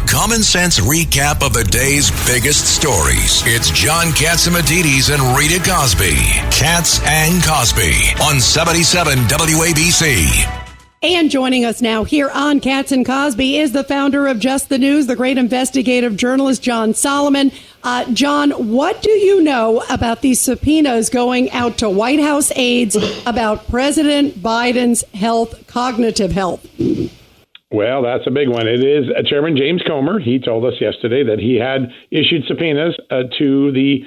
common sense recap of the day's biggest stories. It's John Catsimatidis and Rita Cosby. Katz and Cosby on 77 WABC. And joining us now here on Katz and Cosby is the founder of Just the News, the great investigative journalist, John Solomon. John, what do you know about these subpoenas going out to White House aides about President Biden's health, cognitive health? Well, that's a big one. It is Chairman James Comer. He told us yesterday that he had issued subpoenas to the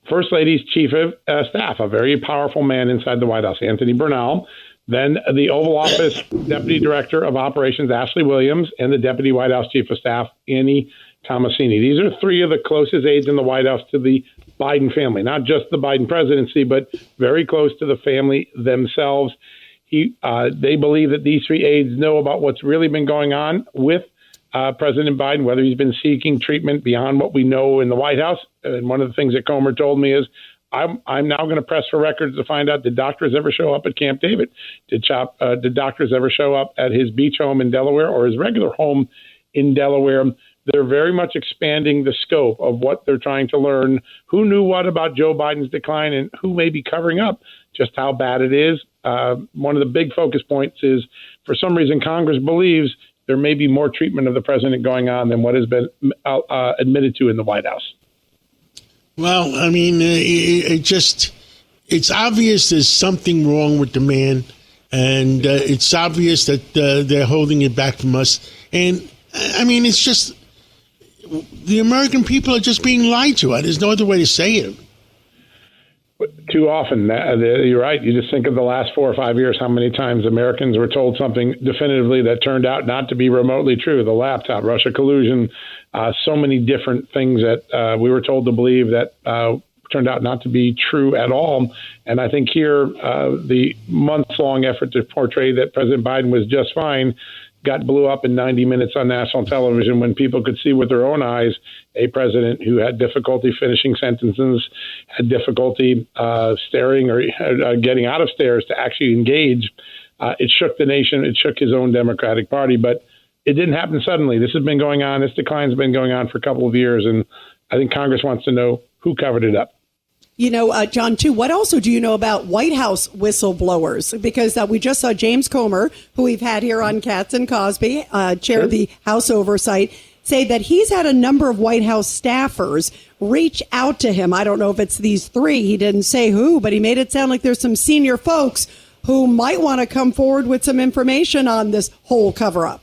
First Lady's chief of staff, a very powerful man inside the White House, Anthony Bernal. Then the Oval Office Deputy Director of Operations, Ashley Williams, and the Deputy White House Chief of Staff, Annie Tomasini. These are three of the closest aides in the White House to the Biden family, not just the Biden presidency, but very close to the family themselves. They believe that these three aides know about what's really been going on with President Biden, whether he's been seeking treatment beyond what we know in the White House. And one of the things that Comer told me is, I'm now going to press for records to find out, did doctors ever show up at Camp David? Did doctors ever show up at his beach home in Delaware or his regular home in Delaware? They're very much expanding the scope of what they're trying to learn. Who knew what about Joe Biden's decline and who may be covering up just how bad it is? One of the big focus points is, for some reason, Congress believes there may be more treatment of the president going on than what has been admitted to in the White House. Well, I mean, it's obvious there's something wrong with the man, and it's obvious that they're holding it back from us. And, I mean, it's just, the American people are just being lied to. There's no other way to say it. Too often, you're right. You just think of the last 4 or 5 years, how many times Americans were told something definitively that turned out not to be remotely true. The laptop, Russia collusion, so many different things that we were told to believe that turned out not to be true at all. And I think here, the months-long effort to portray that President Biden was just fine blew up in 90 minutes on national television when people could see with their own eyes a president who had difficulty finishing sentences, had difficulty staring or getting out of stares to actually engage. It shook the nation. It shook his own Democratic Party. But it didn't happen suddenly. This has been going on. This decline's been going on for a couple of years. And I think Congress wants to know who covered it up. You know, John, too, what also do you know about White House whistleblowers? Because we just saw James Comer, who we've had here on Katz and Cosby, chair of the House Oversight, say that he's had a number of White House staffers reach out to him. I don't know if it's these three. He didn't say who, but he made it sound like there's some senior folks who might want to come forward with some information on this whole cover-up.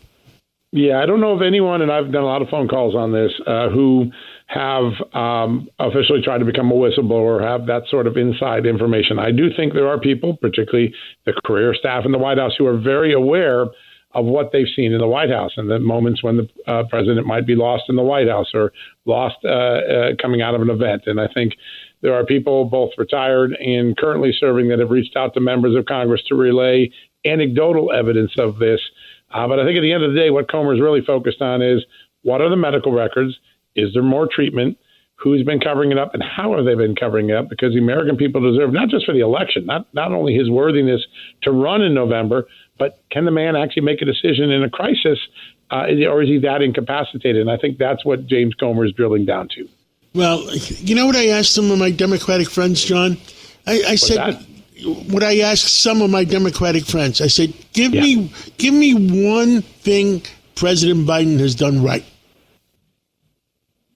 Yeah, I don't know of anyone, and I've done a lot of phone calls on this, who have officially tried to become a whistleblower, have that sort of inside information. I do think there are people, particularly the career staff in the White House, who are very aware of what they've seen in the White House and the moments when the president might be lost in the White House or lost coming out of an event. And I think there are people, both retired and currently serving, that have reached out to members of Congress to relay anecdotal evidence of this. But I think at the end of the day, what Comer is really focused on is, what are the medical records? Is there more treatment? Who's been covering it up, and how have they been covering it up? Because the American people deserve, not just for the election, not only his worthiness to run in November, but can the man actually make a decision in a crisis, or is he that incapacitated? And I think that's what James Comer is drilling down to. Well, you know what I asked some of my Democratic friends, John? I said, what I asked some of my Democratic friends, I said, give me one thing President Biden has done right.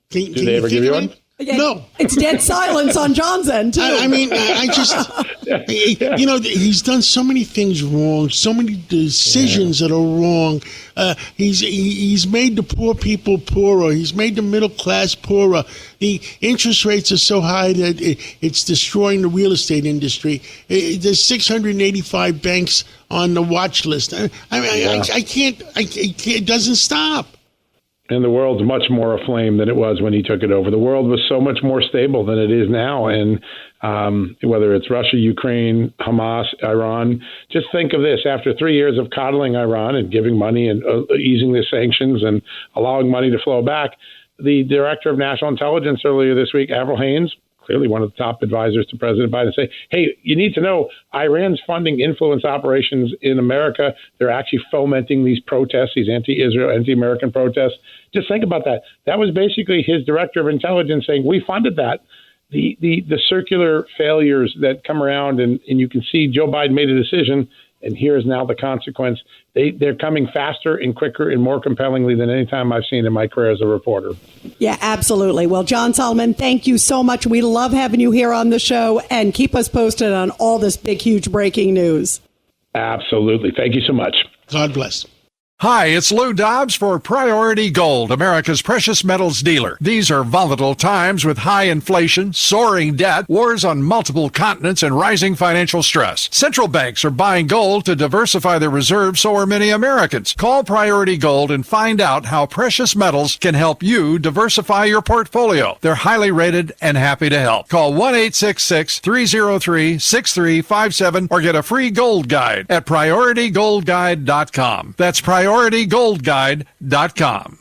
Can they ever give you one? No. It's dead silence on John's end, too. I mean, I just, you know, he's done so many things wrong, so many decisions that are wrong. He's made the poor people poorer. He's made the middle class poorer. The interest rates are so high that it's destroying the real estate industry. There's 685 banks on the watch list. I can't, it doesn't stop. And the world's much more aflame than it was when he took it over. The world was so much more stable than it is now. And whether it's Russia, Ukraine, Hamas, Iran, just think of this. After 3 years of coddling Iran and giving money and easing the sanctions and allowing money to flow back, the director of national intelligence earlier this week, Avril Haines, clearly one of the top advisors to President Biden, say, hey, you need to know Iran's funding influence operations in America. They're actually fomenting these protests, these anti-Israel, anti-American protests. Just think about that. That was basically his director of intelligence saying, we funded that. The circular failures that come around, and you can see Joe Biden made a decision, and here is now the consequence. They're coming faster and quicker and more compellingly than any time I've seen in my career as a reporter. Yeah, absolutely. Well, John Solomon, thank you so much. We love having you here on the show, and keep us posted on all this big, huge breaking news. Absolutely. Thank you so much. God bless. Hi, it's Lou Dobbs for Priority Gold, America's precious metals dealer. These are volatile times with high inflation, soaring debt, wars on multiple continents, and rising financial stress. Central banks are buying gold to diversify their reserves, so are many Americans. Call Priority Gold and find out how precious metals can help you diversify your portfolio. They're highly rated and happy to help. Call 1-866-303-6357 or get a free gold guide at PriorityGoldGuide.com. That's PriorityGoldGuide.com.